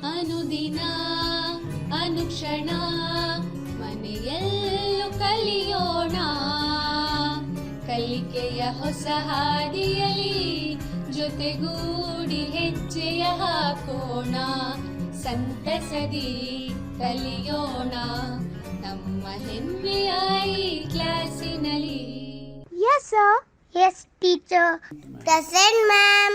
ಅನುದಿನ ಅನುಕ್ಷಣ ಮನೆಯಲ್ಲೂ ಕಲಿಯೋಣ, ಕಲಿಕೆಯ ಹೊಸ ಹಾದಿಯಲಿ ಜೊತೆಗೂಡಿ ಹೆಜ್ಜೆಯ ಹಾಕೋಣ, ಸಂತಸದಿ ಕಲಿಯೋಣ ನಮ್ಮ ಹೆಮ್ಮೆಯ ಈ ಕ್ಲಾಸಿನಲ್ಲಿ. Yes, sir. Yes, teacher. Present, ma'am.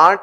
8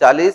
40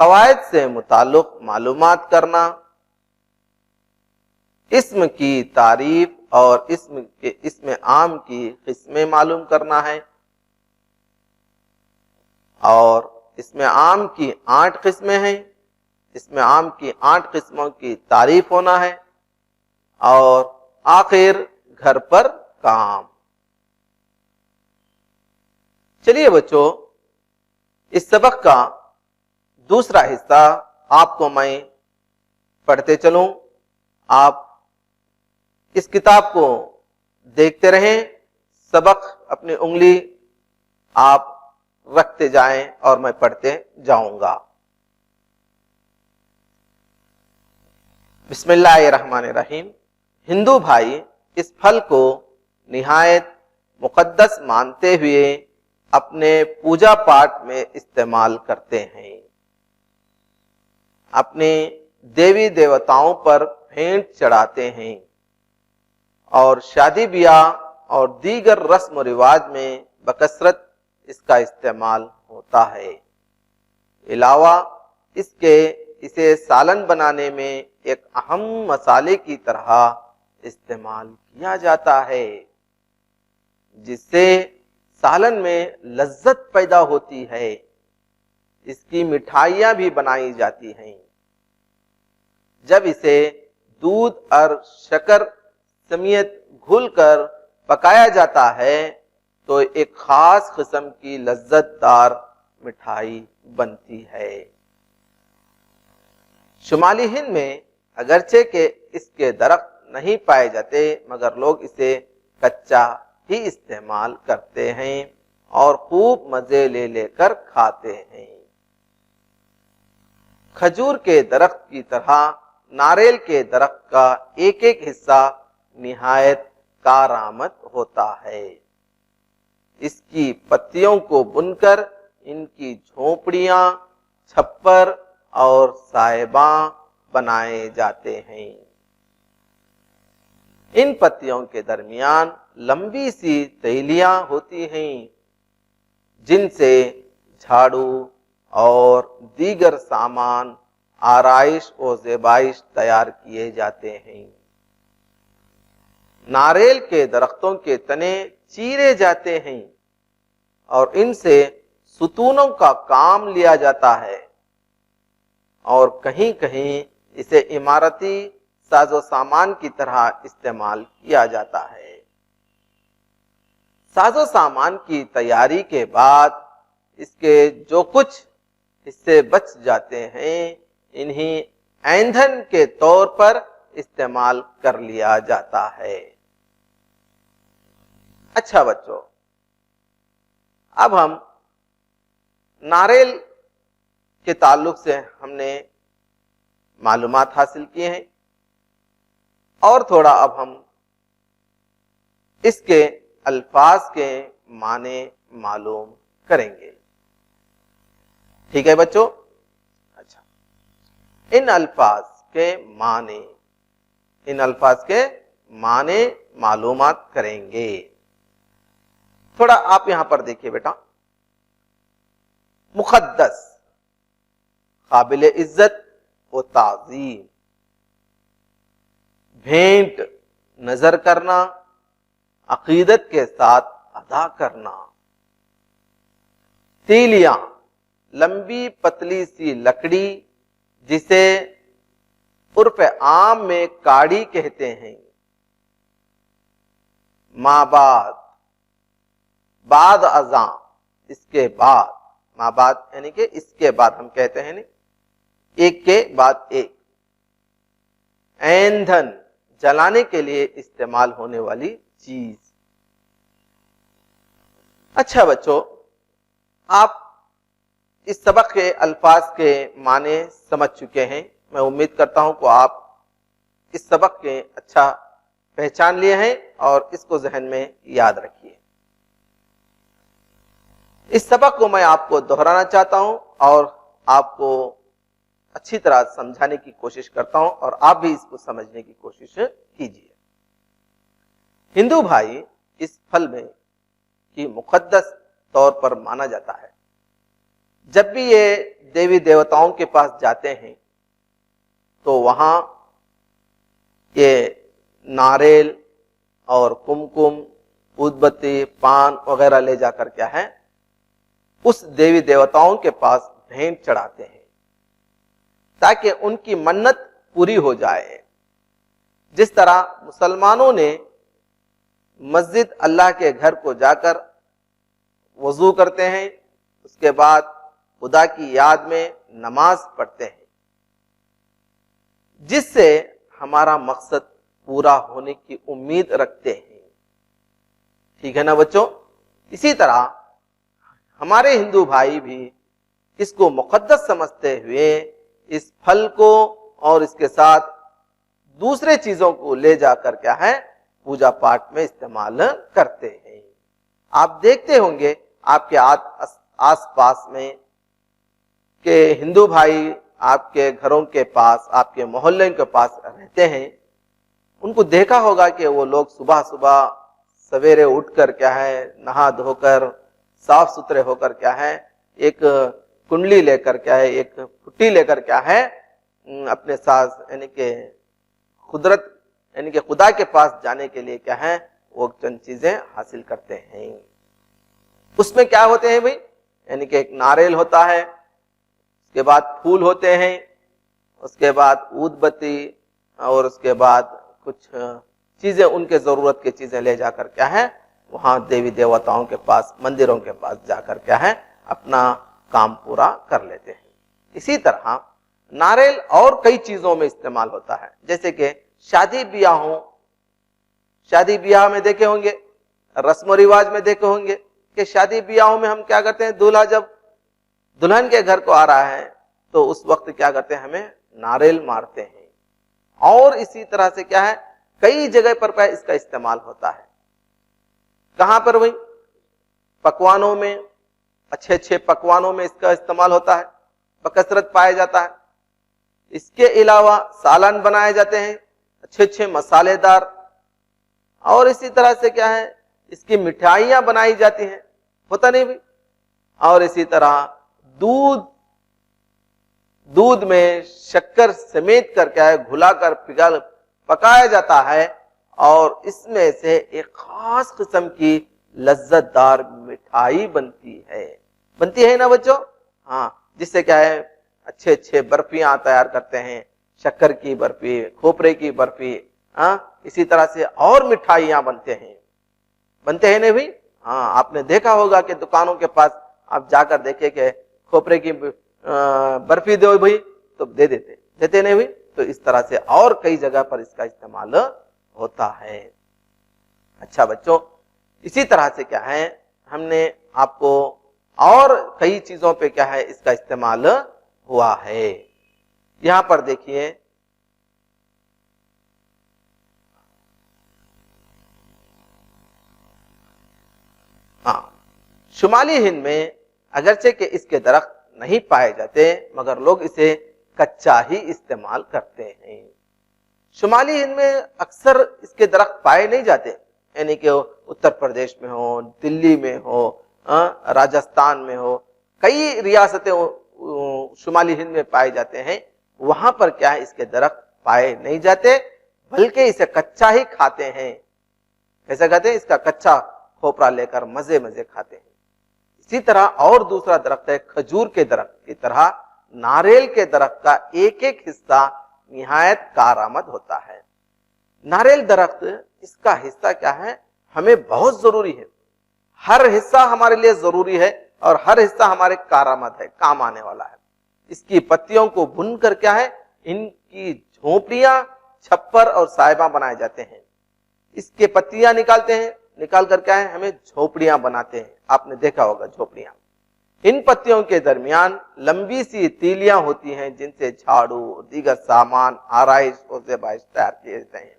قواعد سے متعلق معلومات کرنا، اسم کی تعریف اور اسم عام کی قسمیں معلوم کرنا ہے، اور اسم عام کی 8 قسمیں ہیں، اسم عام کی 8 قسموں کی تعریف ہونا ہے، اور آخر گھر پر کام۔ چلیے بچوں، اس سبق کا دوسرا حصہ آپ کو میں پڑھتے چلوں، آپ اس کتاب کو دیکھتے رہیں، سبق اپنی انگلی آپ رکھتے جائیں اور میں پڑھتے جاؤں گا۔ بسم اللہ الرحمن الرحیم۔ ہندو بھائی اس پھل کو نہایت مقدس مانتے ہوئے اپنے پوجا پاٹ میں استعمال کرتے ہیں، اپنے دیوی دیوتاؤں پر بھینٹ چڑھاتے ہیں، اور شادی بیاہ اور دیگر رسم و رواج میں بکثرت اس کا استعمال ہوتا ہے۔ علاوہ اس کے اسے سالن بنانے میں ایک اہم مسالے کی طرح استعمال کیا جاتا ہے، جس سے سالن میں لذت پیدا ہوتی ہے۔ اس کی مٹھائیاں بھی بنائی جاتی ہیں۔ جب اسے دودھ اور شکر سمیت گھل کر پکایا جاتا ہے تو ایک خاص قسم کی لذت دار مٹھائی بنتی ہے۔ شمالی ہند میں اگرچہ کہ اس کے درخت نہیں پائے جاتے، مگر لوگ اسے کچا ہی استعمال کرتے ہیں اور خوب مزے لے لے کر کھاتے ہیں۔ کھجور کے درخت کی طرح ناریل کے درخت کا ایک ایک حصہ نہایت کارآمد ہوتا ہے۔ اس کی پتیوں کو بن کر ان کی جھونپڑیاں، چھپر اور صاحباں بنائے جاتے ہیں۔ ان پتیوں کے درمیان لمبی سی تیلیاں ہوتی ہیں، جن سے جھاڑو اور دیگر سامان آرائش و زیبائش تیار کیے جاتے ہیں۔ ناریل کے درختوں کے تنے چیرے جاتے ہیں اور ان سے ستونوں کا کام لیا جاتا ہے، اور کہیں کہیں اسے عمارتی ساز و سامان کی طرح استعمال کیا جاتا ہے۔ ساز و سامان کی تیاری کے بعد اس کے جو کچھ حصے بچ جاتے ہیں، انہیں ایندھن کے طور پر استعمال کر لیا جاتا ہے۔ اچھا بچوں، اب ہم ناریل کے تعلق سے ہم نے معلومات حاصل کی ہیں، اور تھوڑا اب ہم اس کے الفاظ کے معنی معلوم کریں گے۔ ٹھیک ہے بچوں؟ اچھا، ان الفاظ کے معنی معلومات کریں گے۔ تھوڑا آپ یہاں پر دیکھیے بیٹا، مقدس، قابل عزت و تعظیم، بھینٹ، نظر کرنا، عقیدت کے ساتھ ادا کرنا، تیلیاں، لمبی پتلی سی لکڑی جسے عرف عام میں کاڑی کہتے ہیں، ماں بعد ازاں، اس کے بعد، ماں بعد یعنی کہ اس کے بعد ہم کہتے ہیں ایک کے بعد ایک، ایندھن، جلانے کے لیے استعمال ہونے والی چیز۔ اچھا بچوں، آپ اس سبق کے الفاظ کے معنی سمجھ چکے ہیں۔ میں امید کرتا ہوں کہ آپ اس سبق کے اچھا پہچان لیے ہیں اور اس کو ذہن میں یاد رکھیے۔ اس سبق کو میں آپ کو دہرانا چاہتا ہوں اور آپ کو اچھی طرح سمجھانے کی کوشش کرتا ہوں، اور آپ بھی اس کو سمجھنے کی کوشش کیجیے۔ ہندو بھائی اس پھل میں کی مقدس طور پر مانا جاتا ہے، جب بھی یہ دیوی دیوتاؤں کے پاس جاتے ہیں تو وہاں یہ ناریل اور کمکم، اود بتی، پان وغیرہ لے جا کر کیا ہے اس دیوی دیوتاؤں کے پاس بھینٹ چڑھاتے ہیں تاکہ ان کی منت پوری ہو جائے۔ جس طرح مسلمانوں نے مسجد اللہ کے گھر کو جا کر وضو کرتے ہیں، اس کے بعد خدا کی یاد میں نماز پڑھتے ہیں، جس سے ہمارا مقصد پورا ہونے کی امید رکھتے ہیں۔ ٹھیک ہے نا بچوں؟ اسی طرح ہمارے ہندو بھائی بھی اس کو مقدس سمجھتے ہوئے اس پھل کو اور اس کے ساتھ دوسرے چیزوں کو لے جا کر کیا ہے پوجا پاٹ میں استعمال کرتے ہیں۔ آپ دیکھتے ہوں گے آپ کے آس پاس میں کہ ہندو بھائی آپ کے گھروں کے پاس، آپ کے محلے کے پاس رہتے ہیں، ان کو دیکھا ہوگا کہ وہ لوگ صبح صبح سویرے اٹھ کر کیا ہے نہا دھو کر صاف ستھرے ہو کر کیا ہے ایک کنڈلی لے کر کیا ہے ایک پھٹی لے کر کیا ہے اپنے ساتھ یعنی کہ قدرت یعنی کہ خدا کے پاس جانے کے لیے کیا ہے وہ چند چیزیں حاصل کرتے ہیں۔ اس میں کیا ہوتے ہیں بھائی؟ یعنی کہ ایک ناریل ہوتا ہے، اس کے بعد پھول ہوتے ہیں، اس کے بعد اود بتی، اور اس کے بعد کچھ چیزیں ان کے ضرورت کی چیزیں لے جا کر کیا ہے وہاں دیوی دیوتاؤں کے پاس، مندروں کے پاس جا کر کیا ہے اپنا کام پورا کر لیتے ہیں۔ اسی طرح ناریل اور کئی چیزوں میں استعمال ہوتا ہے، جیسے کہ شادی بیاہ میں دیکھے ہوں گے، رسم و رواج میں دیکھے ہوں گے کہ شادی بیاہوں میں ہم کیا کرتے ہیں، دولہا جب دلہن کے گھر کو آ رہا ہے تو اس وقت کیا کرتے ہیں ہمیں ناریل مارتے ہیں۔ اور اسی طرح سے کیا ہے کئی جگہ پر اس کا استعمال ہوتا ہے۔ کہاں پر وہی پکوانوں میں، اچھے پکوانوں میں اس کا استعمال ہوتا ہے، بکثرت پایا جاتا ہے۔ اس کے علاوہ سالن بنائے جاتے ہیں اچھے مسالے دار، اور اسی طرح سے کیا ہے اس کی مٹھائیاں بنائی جاتی ہیں، ہوتا نہیں بھی۔ اور اسی طرح دودھ میں شکر سمیت کر کیا ہے گھلا کر پکایا جاتا ہے، اور اس میں سے ایک خاص قسم کی لذت دار مٹھائی بنتی ہے نا بچوں؟ ہاں، جس سے کیا ہے اچھے برفیاں تیار کرتے ہیں، شکر کی برفی، کھوپرے کی برفی، اسی طرح سے اور مٹھائیاں بنتے ہیں نا بھی۔ ہاں، آپ نے دیکھا ہوگا کہ دکانوں کے پاس آپ جا کر دیکھیں کہ کھوپرے کی برفی دو بھائی تو دیتے نہیں بھی۔ تو اس طرح سے اور کئی جگہ پر اس کا استعمال ہوتا ہے۔ اچھا بچوں، اسی طرح سے کیا ہے ہم نے آپ کو اور کئی چیزوں پہ کیا ہے اس کا استعمال ہوا ہے۔ یہاں پر دیکھیے شمالی ہند میں اگرچہ کہ اس کے درخت نہیں پائے جاتے مگر لوگ اسے کچا ہی استعمال کرتے ہیں۔ شمالی ہند میں اکثر اس کے درخت پائے نہیں جاتے، یعنی کہ اتر پردیش میں ہو، دلی میں ہو، راجستھان میں ہو، کئی ریاستیں شمالی ہند میں پائے جاتے ہیں، وہاں پر کیا ہے اس کے درخت پائے نہیں جاتے بلکہ اسے کچا ہی کھاتے ہیں۔ کیسے کہتے ہیں؟ اس کا کچا کھوپرا لے کر مزے کھاتے ہیں۔ اسی طرح اور دوسرا درخت ہے کھجور کے درخت کی طرح ناریل کے درخت کا ایک حصہ نہایت کارآمد ہوتا ہے۔ ناریل درخت اس کا حصہ کیا ہے ہمیں بہت ضروری ہے، ہر حصہ ہمارے لیے ضروری ہے اور ہر حصہ ہمارے کارآمد ہے، کام آنے والا ہے۔ اس کی پتیوں کو بھون کر کیا ہے ان کی جھونپڑیاں، چھپر اور صاحبہ بنائے جاتے ہیں۔ اس کے پتیاں نکالتے ہیں، نکال کر کیا ہے ہمیں جھونپڑیاں بناتے ہیں۔ آپ نے دیکھا ہوگا جھونپڑیاں، ان پتیوں کے درمیان لمبی سی تیلیاں ہوتی ہیں جن سے جھاڑو اور دیگر سامان آرائش اور زیبائش تیار کیے جاتے ہیں۔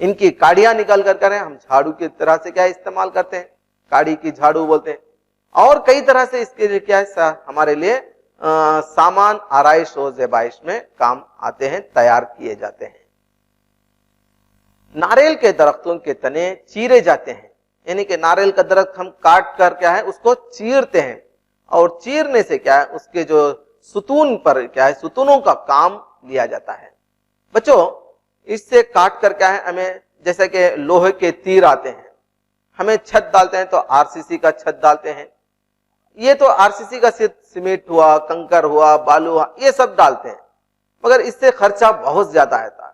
ان کی کاڑیاں نکال کر کریں ہم جھاڑو کی طرح سے کیا استعمال کرتے ہیں، کاڑی کی جھاڑو بولتے ہیں، اور کئی طرح سے اس کے لیے کیا ہے ہمارے لیے سامان آرائش اور زیبائش میں کام آتے ہیں، تیار کیے جاتے ہیں۔ ناریل کے درختوں کے تنے چیرے جاتے ہیں، یعنی کہ ناریل کا درخت ہم کاٹ کر کیا ہے اس کو چیرتے ہیں اور چیرنے سے کیا ہے اس کے جو ستون پر کیا ہے ستونوں کا کام لیا جاتا ہے. بچوں اس سے کاٹ کر کیا ہے ہمیں جیسے کہ لوہے کے تیر آتے ہیں, ہمیں چھت ڈالتے ہیں تو آر سی سی کا چھت ڈالتے ہیں. یہ تو آر سی سی کا سیمنٹ ہوا, کنکر ہوا, بالو ہوا, یہ سب ڈالتے ہیں, مگر اس سے خرچہ بہت زیادہ آتا ہے.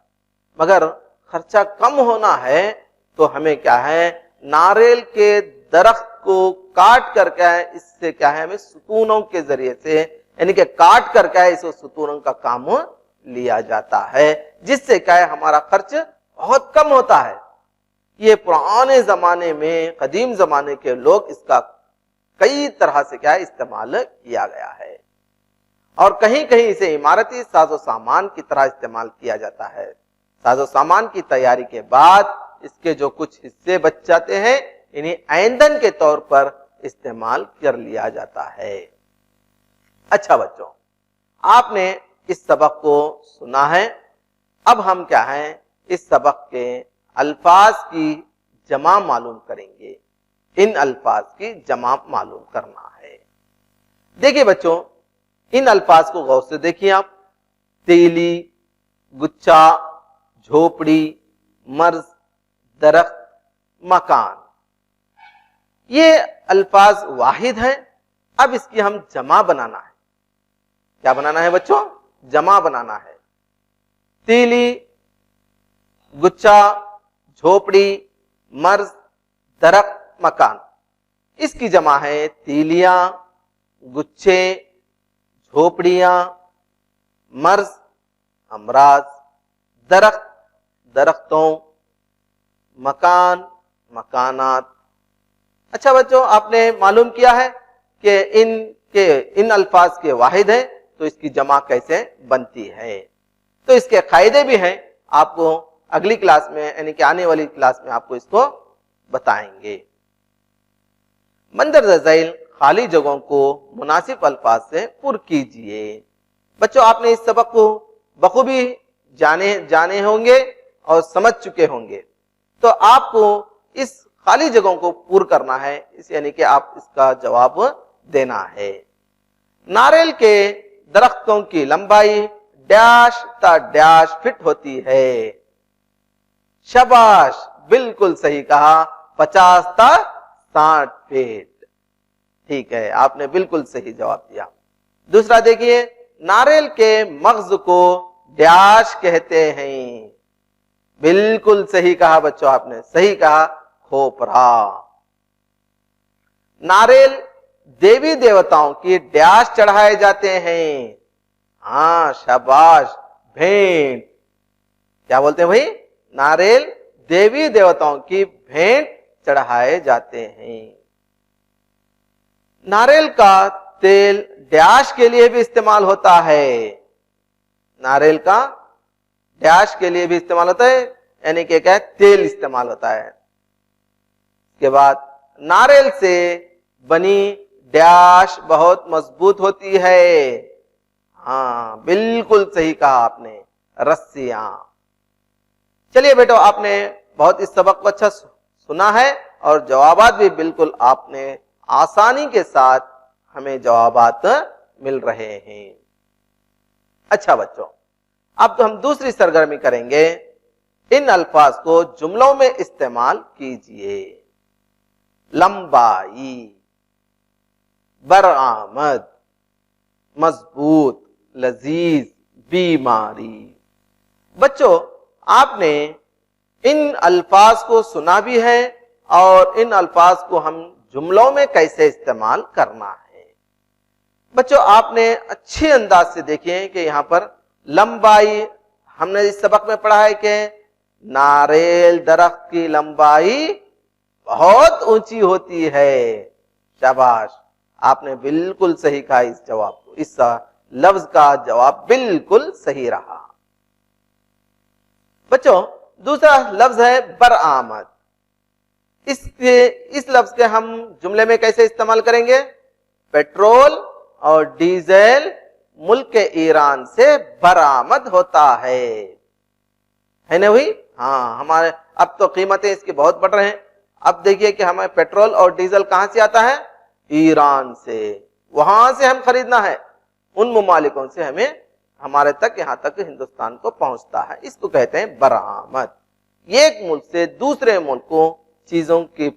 مگر خرچہ کم ہونا ہے تو ہمیں کیا ہے ناریل کے درخت کو کاٹ کر کیا ہے اس سے کیا ہے ہمیں ستونوں کے ذریعے سے یعنی کہ کاٹ کر کیا ہے اس ستونوں کا کام لیا جاتا ہے, جس سے کیا ہے ہمارا خرچ بہت کم ہوتا ہے. یہ پرانے زمانے میں قدیم زمانے کے لوگ اس کا کئی طرح سے کیا ہے استعمال کیا گیا ہے, اور کہیں کہیں اسے عمارتی ساز و سامان کی طرح استعمال کیا جاتا ہے. ساز و سامان کی تیاری کے بعد اس کے جو کچھ حصے بچ جاتے ہیں انہیں ایندھن کے طور پر استعمال کر لیا جاتا ہے. اچھا بچوں, آپ نے اس سبق کو سنا ہے. اب ہم کیا ہیں اس سبق کے الفاظ کی جمع معلوم کریں گے. ان الفاظ کی جمع معلوم کرنا ہے. دیکھیے بچوں ان الفاظ کو غور سے دیکھیے آپ. تیلی, گچا, جھوپڑی, مرز, درخت, مکان, یہ الفاظ واحد ہیں. اب اس کی ہم جمع بنانا ہے. کیا بنانا ہے بچوں؟ جمع بنانا ہے. تیلی, گچا, جھوپڑی, مرز, درخت, مکان. اس کی جمع ہے تیلیاں, گچھے, جھوپڑیاں, مرز, امراض, درخت, درختوں, مکان, مکانات. اچھا بچوں آپ نے معلوم کیا ہے کہ ان الفاظ کے واحد ہیں تو اس کی جمع کیسے بنتی ہے. تو اس کے قاعدے بھی ہیں, آپ کو اگلی کلاس میں یعنی کہ آنے والی کلاس میں آپ کو اس کو بتائیں گے. مندرجہ ذیل خالی جگہوں کو مناسب الفاظ سے پر کیجئے. بچوں آپ نے اس سبق کو بخوبی جانے ہوں گے اور سمجھ چکے ہوں گے. تو آپ کو اس خالی جگہوں کو پر کرنا ہے, اس یعنی کہ آپ اس کا جواب دینا ہے. ناریل کے درختوں کی لمبائی ڈیش تا ڈیش فٹ ہوتی ہے. شاباش, بالکل صحیح کہا, 50 تا 60 فٹ. ٹھیک ہے, آپ نے بالکل صحیح جواب دیا. دوسرا دیکھیے, ناریل کے مغز کو ڈیش کہتے ہیں. بالکل صحیح کہا بچوں, آپ نے صحیح کہا, کھوپرا. ناریل دیوی دیوتاؤں کی ڈیش چڑھائے جاتے ہیں. ہاں شاباش, بھینٹ. کیا بولتے ہیں بھائی؟ ناریل دیوی دیوتاؤں کی بھینٹ چڑھائے جاتے ہیں. ناریل کا تیل ڈیش کے لیے بھی استعمال ہوتا ہے. ناریل کا ڈیش کے لیے بھی استعمال ہوتا ہے, یعنی کہ کیا ہے تیل استعمال ہوتا ہے. اس کے بعد ناریل سے بنی ڈیش بہت مضبوط ہوتی ہے. ہاں بالکل صحیح کہا آپ نے, رسیاں. چلیے بیٹو آپ نے بہت اس سبق کو اچھا سنا ہے اور جوابات بھی بالکل آپ نے آسانی کے ساتھ ہمیں جوابات مل رہے ہیں. اچھا بچوں اب تو ہم دوسری سرگرمی کریں گے. ان الفاظ کو جملوں میں استعمال کیجئے. لمبائی, برآمد, مضبوط, لذیذ, بیماری. بچوں آپ نے ان الفاظ کو سنا بھی ہے اور ان الفاظ کو ہم جملوں میں کیسے استعمال کرنا ہے. بچوں آپ نے اچھے انداز سے دیکھیں کہ یہاں پر لمبائی ہم نے اس سبق میں پڑھا ہے کہ ناریل درخت کی لمبائی بہت اونچی ہوتی ہے. شاباش, آپ نے بالکل صحیح کہا اس جواب کو. اس لفظ کا جواب بالکل صحیح رہا. بچوں دوسرا لفظ ہے برآمد. اس لفظ کے ہم جملے میں کیسے استعمال کریں گے؟ پیٹرول اور ڈیزل ملک ایران سے برآمد ہوتا ہے نا بھائی؟ ہاں ہمارے اب تو قیمتیں اس کی بہت بڑھ رہے ہیں. اب دیکھیے کہ ہمیں پیٹرول اور ڈیزل کہاں سے آتا ہے؟ ایران سے. وہاں سے ہم خریدنا ہے، ان ممالکوں سے ہمیں ہمارے تک یہاں تک ہندوستان کو پہنچتا ہے، اس کو کہتے ہیں برآمد۔ ایک ملک سے دوسرے ملک کو چیزوں کی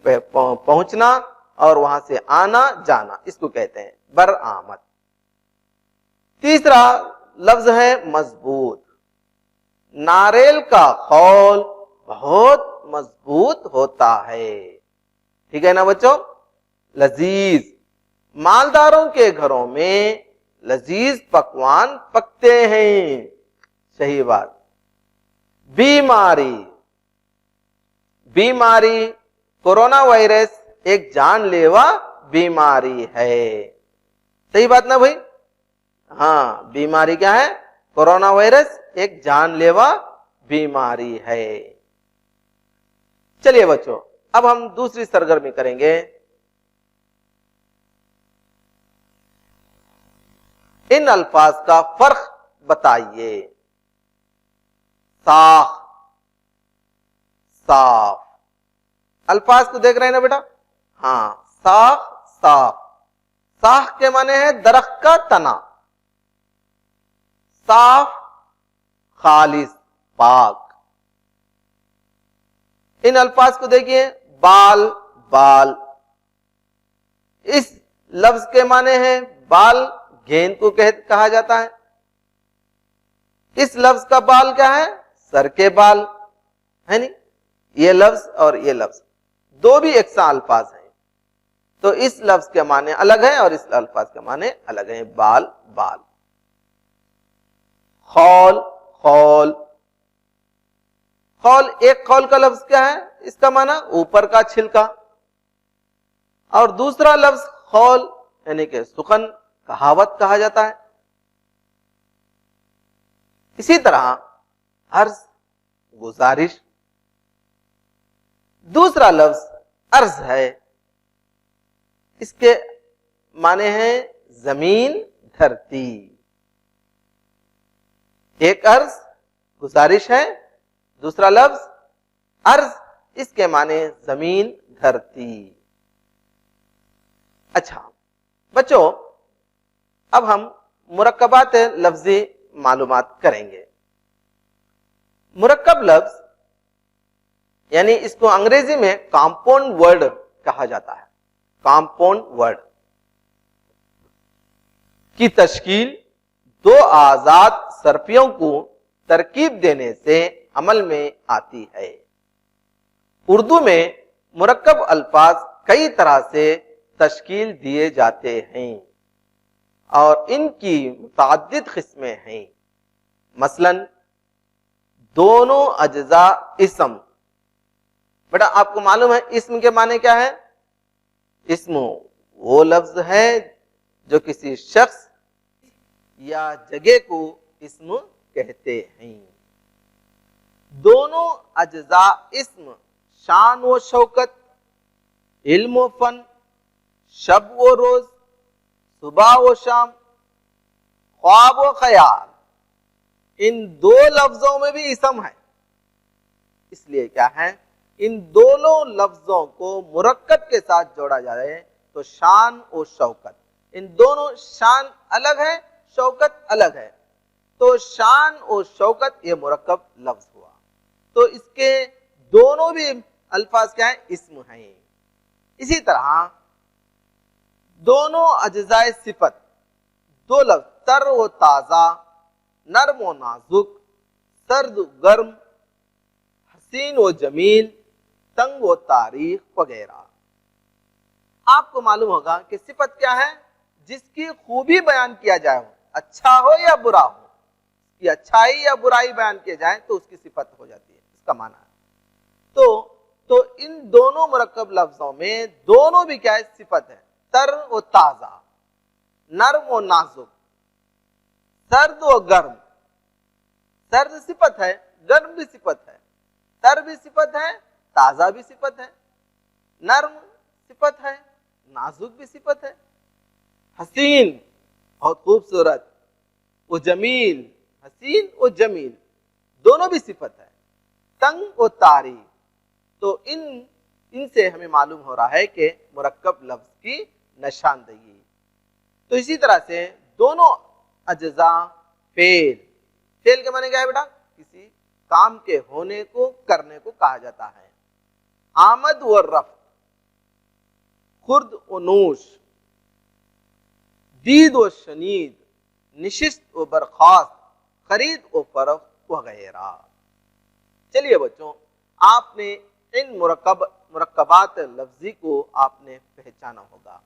پہنچنا اور وہاں سے آنا جانا، اس کو کہتے ہیں برآمد۔ تیسرا لفظ ہے مضبوط۔ ناریل کا خول بہت مضبوط ہوتا ہے، ٹھیک ہے نا بچوں؟ لذیذ، مالداروں کے گھروں میں لذیذ پکوان پکتے ہیں، صحیح بات۔ بیماری، بیماری، کورونا وائرس ایک جان لیوا بیماری ہے، صحیح بات نا بھائی؟ ہاں، بیماری کیا ہے؟ کورونا وائرس ایک جان لیوا بیماری ہے۔ چلیے بچوں، اب ہم دوسری سرگرمی کریں گے۔ ان الفاظ کا فرق بتائیے۔ ساخ، صاف، الفاظ کو دیکھ رہے ہیں نا بیٹا؟ ہاں، ساخ، صاف۔ ساخ کے معنی ہے درخت کا تنا، صاف خالص پاک۔ ان الفاظ کو دیکھیے، بال، بال، اس لفظ کے معنی ہے بال، گیند کو کہا جاتا ہے۔ اس لفظ کا بال کیا ہے؟ سر کے بال، ہے نہیں؟ یہ لفظ اور یہ لفظ دو بھی یکساں الفاظ ہیں، تو اس لفظ کے معنی الگ ہے اور اس الفاظ کے معنی الگ ہیں۔ بال، بال۔ خول، خول، خول، ایک خول کا لفظ کیا ہے؟ اس کا معنی اوپر کا چھلکا، اور دوسرا لفظ خول یعنی کہ سخن، کہاوت کہا جاتا ہے۔ اسی طرح عرض، گزارش، دوسرا لفظ عرض ہے، اس کے معنی ہیں زمین، دھرتی۔ ایک عرض، گزارش ہے، دوسرا لفظ عرض، اس کے معنی زمین، دھرتی۔ اچھا بچوں، اب ہم مرکبات لفظی معلومات کریں گے۔ مرکب لفظ یعنی اس کو انگریزی میں کمپاؤنڈ ورڈ کہا جاتا ہے۔ کمپاؤنڈ ورڈ کی تشکیل دو آزاد صرفیوں کو ترکیب دینے سے عمل میں آتی ہے۔ اردو میں مرکب الفاظ کئی طرح سے تشکیل دیے جاتے ہیں اور ان کی متعدد قسمیں ہیں۔ مثلا دونوں اجزاء اسم، بیٹا آپ کو معلوم ہے اسم کے معنی کیا ہے؟ اسم وہ لفظ ہے جو کسی شخص یا جگہ کو اسم کہتے ہیں۔ دونوں اجزاء اسم شان و شوکت، علم و فن، شب و روز، صبح و شام، خواب و خیال، ان دو لفظوں میں بھی اسم ہے۔ اس لیے کیا ہے؟ ان دونوں لفظوں کو مرکب کے ساتھ جوڑا جائے تو شان و شوکت، ان دونوں شان الگ ہے، شوکت الگ ہے، تو شان و شوکت یہ مرکب لفظ ہوا، تو اس کے دونوں بھی الفاظ کیا ہیں؟ اسم ہیں۔ اسی طرح دونوں اجزاء صفت، دو لفظ تر و تازہ، نرم و نازک، سرد و گرم، حسین و جمیل، تنگ و تاریخ وغیرہ۔ آپ کو معلوم ہوگا کہ صفت کیا ہے؟ جس کی خوبی بیان کیا جائے، اچھا ہو یا برا ہو، کہ اچھائی یا برائی بیان کیے جائیں تو اس کی صفت ہو جاتی ہے، اس کا معنی ہے۔ تو ان دونوں مرکب لفظوں میں دونوں بھی کیا ہے؟ صفت ہے۔ تر و تازہ، نرم و نازک، سرد و گرم۔ سرد صفت ہے، گرم بھی صفت ہے، تر بھی صفت ہے، تازہ بھی صفت ہے، نرم صفت ہے، نازک بھی صفت ہے، حسین بہت خوبصورت، وہ جمیل، حسین و جمیل دونوں بھی صفت ہے، تنگ و تاریخ۔ تو ان سے ہمیں معلوم ہو رہا ہے کہ مرکب لفظ کی نشاندہی۔ تو اسی طرح سے دونوں اجزا فعل کے معنی کیا ہے بیٹا؟ کسی کام کے ہونے کو، کرنے کو کہا جاتا ہے. آمد و رفع، خرد و نوش، دید و شنید، نشست و برخاست، خرید و فروخت وغیرہ. چلیے بچوں، آپ نے ان مرکبات لفظی کو آپ نے پہچانا ہوگا.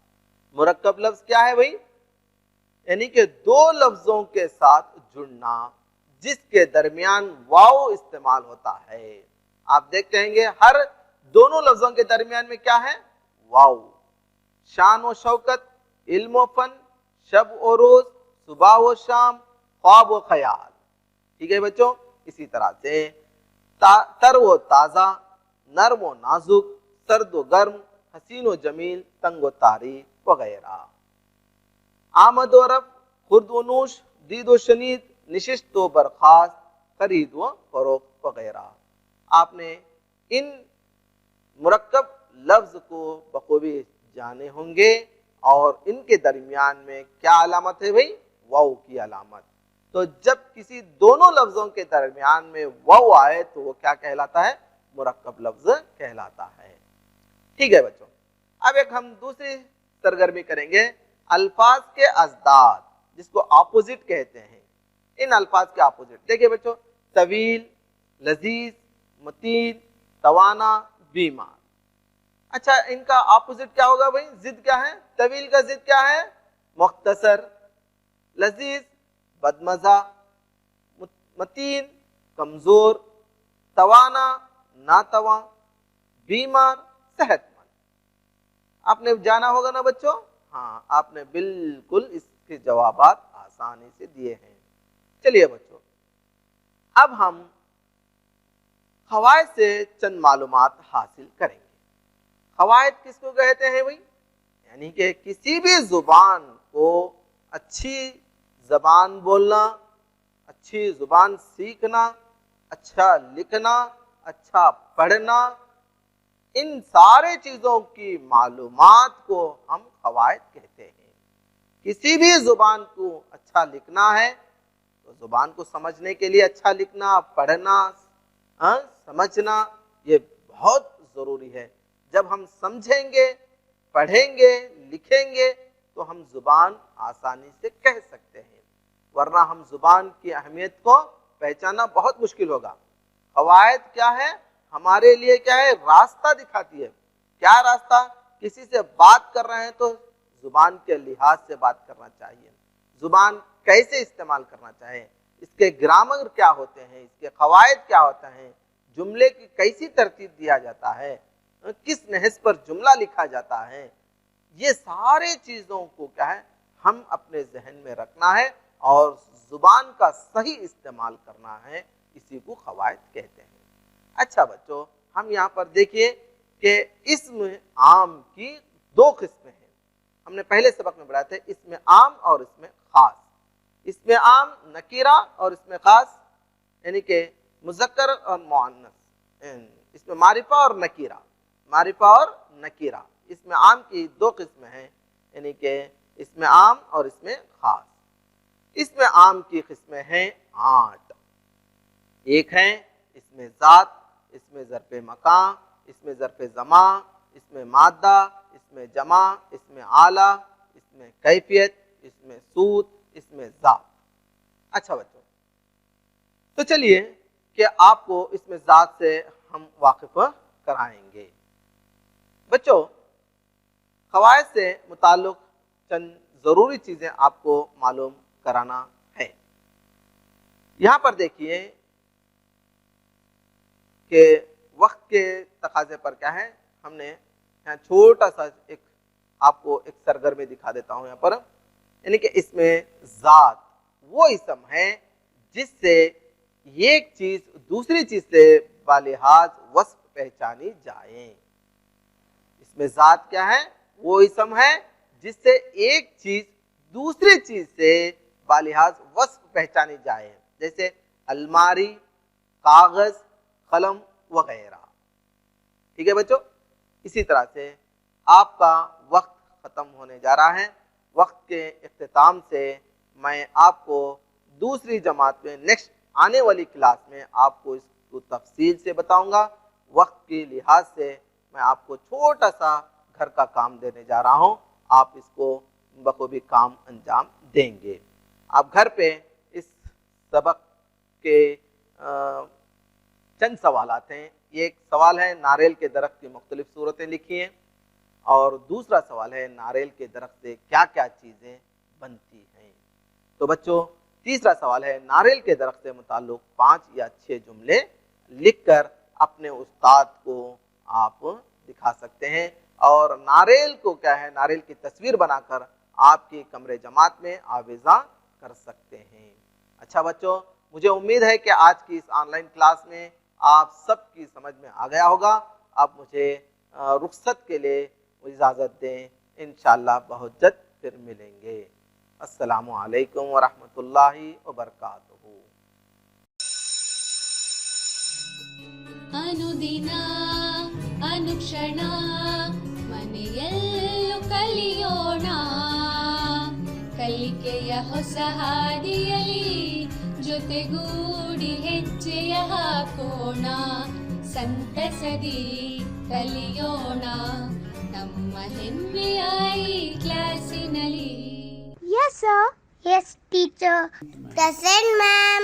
مرکب لفظ کیا ہے بھائی؟ یعنی کہ دو لفظوں کے ساتھ جڑنا جس کے درمیان واو استعمال ہوتا ہے. آپ دیکھتے ہیں گے ہر دونوں لفظوں کے درمیان میں کیا ہے؟ واو. شان و شوکت، علم و فن، شب و روز، صبح و شام، خواب و خیال. ٹھیک ہے بچوں؟ اسی طرح سے تر و تازہ، نرم و نازک، سرد و گرم، حسین و جمیل، تنگ و تاریک وغیرہ. آمد و رفع، خرد و نوش، دید و شنید، نشست و برخاست، خرید و فروخت وغیرہ. آپ نے ان مرکب لفظ کو بخوبی جانے ہوں گے، اور ان کے درمیان میں کیا علامت ہے بھائی؟ واو کی علامت. تو جب کسی دونوں لفظوں کے درمیان میں واو آئے تو وہ کیا کہلاتا ہے؟ مرکب لفظ کہلاتا ہے. ٹھیک ہے بچوں، اب ایک ہم دوسری سرگرمی کریں گے، الفاظ کے ازداد جس کو اپوزٹ کہتے ہیں. ان الفاظ کے اپوزٹ دیکھیں بچوں، طویل، لذیذ، متین، توانا، بیمار. اچھا، ان کا اپوزٹ کیا ہوگا بھائی؟ ضد کیا ہے؟ طویل کا ضد کیا ہے؟ مختصر. لذیذ بدمزہ، متین کمزور، توانا ناتواں، بیمار صحت مند. آپ نے جانا ہوگا نا بچوں؟ ہاں، آپ نے بالکل اس کے جوابات آسانی سے دیے ہیں. چلیے بچوں، اب ہم قواعد سے چند معلومات حاصل کریں گے. قواعد کس کو کہتے ہیں بھائی؟ یعنی کہ کسی بھی زبان کو اچھی زبان بولنا، اچھی زبان سیکھنا، اچھا لکھنا، اچھا پڑھنا، ان سارے چیزوں کی معلومات کو ہم قواعد کہتے ہیں. کسی بھی زبان کو اچھا لکھنا ہے تو زبان کو سمجھنے کے لیے اچھا لکھنا، پڑھنا، سمجھنا یہ بہت ضروری ہے. جب ہم سمجھیں گے، پڑھیں گے، لکھیں گے تو ہم زبان آسانی سے کہہ سکتے ہیں، ورنہ ہم زبان کی اہمیت کو پہچاننا بہت مشکل ہوگا. قواعد کیا ہے؟ ہمارے لیے کیا ہے؟ راستہ دکھاتی ہے. کیا راستہ؟ کسی سے بات کر رہے ہیں تو زبان کے لحاظ سے بات کرنا چاہیے، زبان کیسے استعمال کرنا چاہیے، اس کے گرامر کیا ہوتے ہیں، اس کے قواعد کیا ہوتے ہیں، جملے کی کیسی ترتیب دیا جاتا ہے، کس نحس پر جملہ لکھا جاتا ہے، یہ سارے چیزوں کو کیا ہے ہم اپنے ذہن میں رکھنا ہے اور زبان کا صحیح استعمال کرنا ہے. اسی کو قواعد کہتے ہیں. اچھا بچوں، ہم یہاں پر دیکھیے کہ اسم عام کی دو قسمیں ہیں. ہم نے پہلے سبق میں پڑھا تھا اسم عام اور اسم خاص. اسم عام نکیرہ اور اسم خاص یعنی کہ مذکر اور مؤنث، اسم معرفہ اور نکیرہ. معرفہ اور نکیرہ اسم عام کی دو قسمیں ہیں، یعنی کہ اسم عام اور اسم خاص. اسم عام کی قسمیں ہیں 8. ایک ہے اسم ذات، اسم ظرف مکان، اسم ظرف زمان، اسم مادہ، اسم جمع، اسم آلہ، اسم کیفیت، اسم صوت، اسم ذات. اچھا بچوں، تو چلیے کہ آپ کو اسم ذات سے ہم واقف کرائیں گے. بچوں، قواعد سے متعلق چند ضروری چیزیں آپ کو معلوم کرانا ہے. یہاں پر دیکھیے کہ وقت کے تقاضے پر کیا ہے، ہم نے یہاں چھوٹا سا آپ کو ایک سرگرمی دکھا دیتا ہوں. یہاں پر یعنی کہ اس میں ذات وہ اسم ہے جس سے ایک چیز دوسری چیز سے بالحاظ وصف پہچانی جائے. اس میں ذات کیا ہے؟ وہ اسم ہے جس سے ایک چیز دوسری چیز سے بالحاظ وصف پہچانی جائے، جیسے الماری، کاغذ، قلم وغیرہ. ٹھیک ہے بچوں؟ اسی طرح سے آپ کا وقت ختم ہونے جا رہا ہے. وقت کے اختتام سے میں آپ کو دوسری جماعت میں نیکسٹ آنے والی کلاس میں آپ کو اس کو تفصیل سے بتاؤں گا. وقت کے لحاظ سے میں آپ کو چھوٹا سا گھر کا کام دینے جا رہا ہوں, آپ اس کو بخوبی کام انجام دیں گے. آپ گھر پہ اس سبق کے چند سوالات ہیں. ایک سوال ہے ناریل کے درخت کی مختلف صورتیں لکھی ہیں, اور دوسرا سوال ہے ناریل کے درخت سے کیا کیا چیزیں بنتی ہیں. تو بچوں تیسرا سوال ہے ناریل کے درخت سے متعلق 5 یا 6 جملے لکھ کر اپنے استاد کو آپ دکھا سکتے ہیں, اور ناریل کو کیا ہے ناریل کی تصویر بنا کر آپ کی کمرے جماعت میں آویزاں کر سکتے ہیں. اچھا بچوں, مجھے امید ہے کہ آج کی اس آن لائن کلاس میں آپ سب کی سمجھ میں آ گیا ہوگا. اب مجھے رخصت کے لیے اجازت دیں, انشاءاللہ بہت جلد پھر ملیں گے. السلام علیکم ورحمۃ اللہ وبرکاتہ. ಅನುದಿನ ಅನುಕ್ಷಣ ಮನೆಯಲ್ಲೂ ಕಲಿಯೋಣ, ಕಲಿಕೆಯ ಹೊಸ ಹಾದಿಯಲಿ ಜೊತೆಗೂಡಿ ಹೆಜ್ಜೆಯ ಹಾಕೋಣ, ಸಂತಸದಿ ಕಲಿಯೋಣ ನಮ್ಮ ಹೆಮ್ಮೆಯ ಈ ಕ್ಲಾಸಿನಲ್ಲಿ. Yes, sir. Yes, teacher. Present, ma'am.